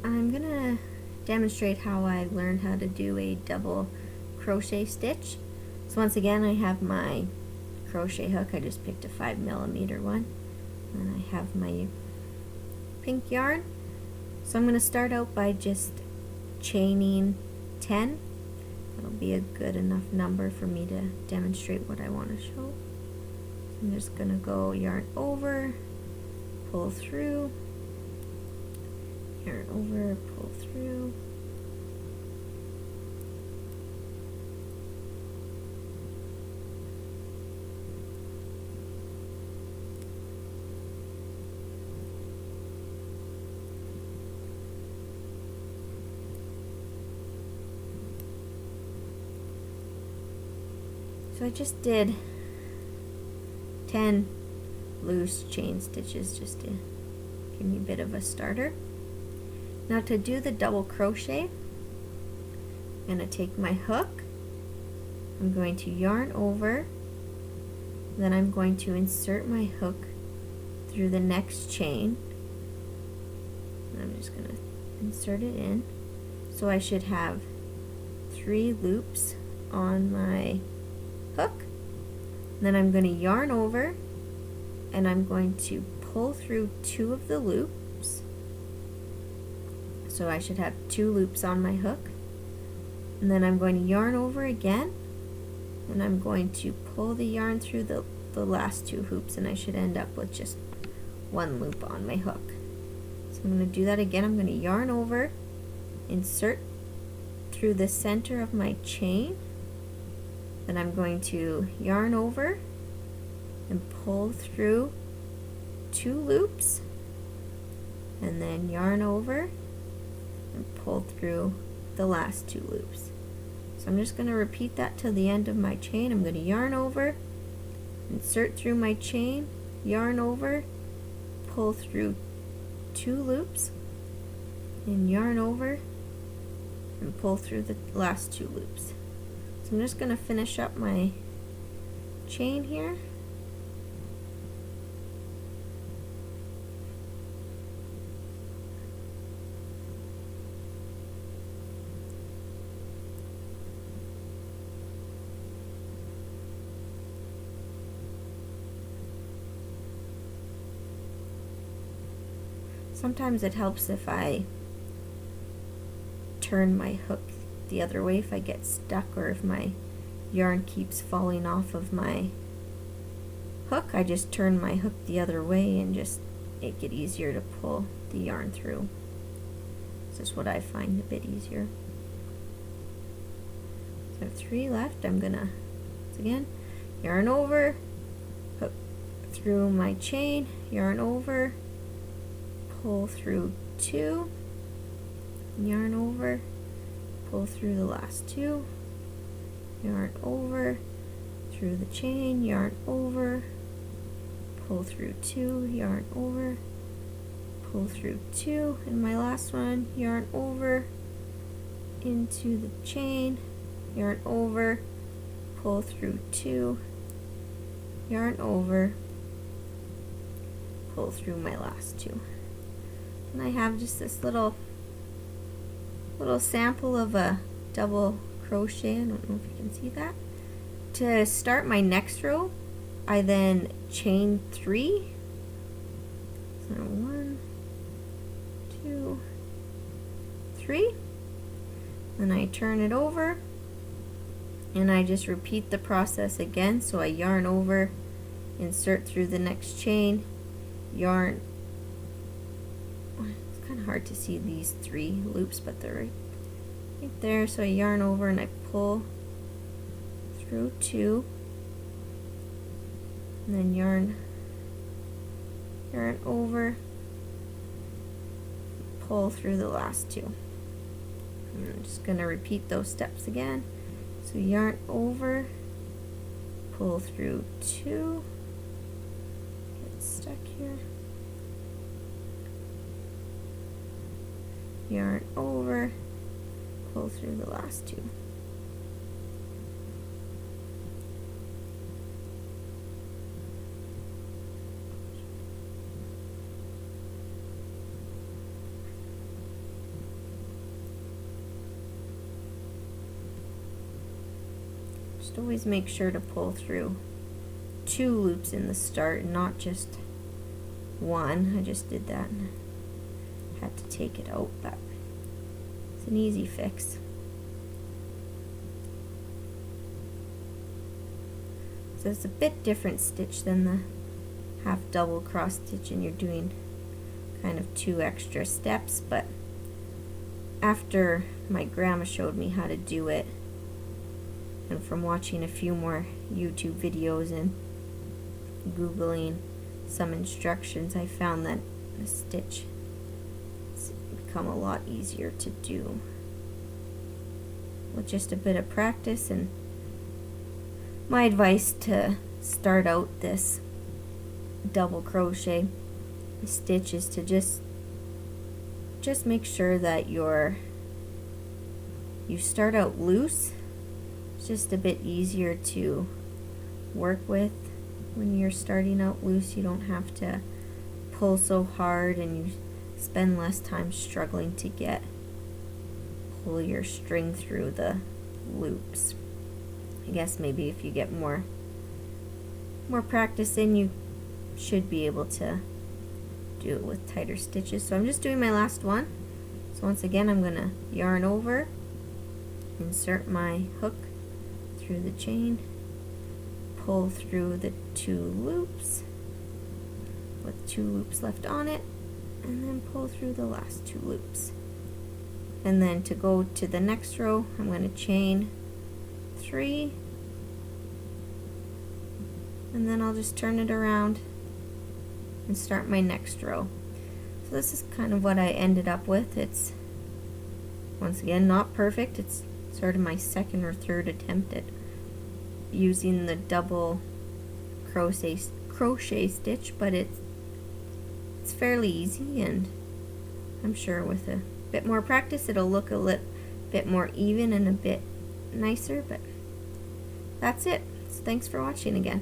I'm gonna demonstrate how I learned how to do a double crochet stitch. So once again, I have my crochet hook. I just picked a 5mm one, and I have my pink yarn. So I'm gonna start out by just chaining 10. That'll be a good enough number for me to demonstrate what I want to show. So I'm just gonna go yarn over, pull through, yarn over, pull through, so I just did 10 loose chain stitches just to give me a bit of a starter. Now to do the double crochet, I'm going to take my hook, I'm going to yarn over, then I'm going to insert my hook through the next chain. And I'm just going to insert it in. So I should have 3 loops on my hook. Then I'm going to yarn over, and I'm going to pull through 2 of the loops. So I should have 2 loops on my hook. And then I'm going to yarn over again, and I'm going to pull the yarn through the last 2 hoops, and I should end up with just 1 loop on my hook. So I'm going to do that again. I'm going to yarn over, insert through the center of my chain, then I'm going to yarn over and pull through 2 loops, and then yarn over and pull through the last 2 loops. So I'm just going to repeat that till the end of my chain. I'm going to yarn over, insert through my chain, yarn over, pull through 2 loops, and yarn over and pull through the last 2 loops. So I'm just going to finish up my chain here. Sometimes it helps if I turn my hook the other way if I get stuck, or if my yarn keeps falling off of my hook. I just turn my hook the other way and just make it easier to pull the yarn through. This is what I find a bit easier. So I have 3 left. I'm gonna, once again, yarn over, hook through my chain, yarn over, pull through 2, yarn over, pull through the last 2, yarn over, through the chain, yarn over, pull through 2, yarn over, pull through 2, and my last one, yarn over, into the chain, yarn over, pull through 2, yarn over, pull through my last 2. And I have just this little sample of a double crochet. I don't know if you can see that. To start my next row, I then chain 3. So 1, 2, 3. Then I turn it over, and I just repeat the process again. So I yarn over, insert through the next chain, yarn. It's kind of hard to see these 3 loops, but they're right there. So I yarn over and I pull through 2, and then yarn over, pull through the last 2. And I'm just going to repeat those steps again. So yarn over, pull through 2, get stuck here, yarn over, pull through the last 2. Just always make sure to pull through 2 loops in the start, not just 1. I just did that and had to take it out, but it's an easy fix. So it's a bit different stitch than the half double cross stitch, and you're doing kind of 2 extra steps, but after my grandma showed me how to do it, and from watching a few more YouTube videos and Googling some instructions, I found that the stitch has become a lot easier to do with just a bit of practice. And my advice to start out this double crochet stitch is to just make sure that you start out loose. It's just a bit easier to work with when you're starting out loose. You don't have to pull so hard, and you spend less time struggling to pull your string through the loops. I guess maybe if you get more practice in, you should be able to do it with tighter stitches. So I'm just doing my last one. So once again, I'm going to yarn over, insert my hook through the chain, pull through the 2 loops with 2 loops left on it, and then pull through the last 2 loops. And then to go to the next row, I'm going to chain 3, and then I'll just turn it around and start my next row. So this is kind of what I ended up with. It's, once again, not perfect. It's sort of my second or third attempt at using the double crochet stitch, but it's fairly easy, and I'm sure with a bit more practice it'll look a bit more even and a bit nicer. But that's it. So thanks for watching again.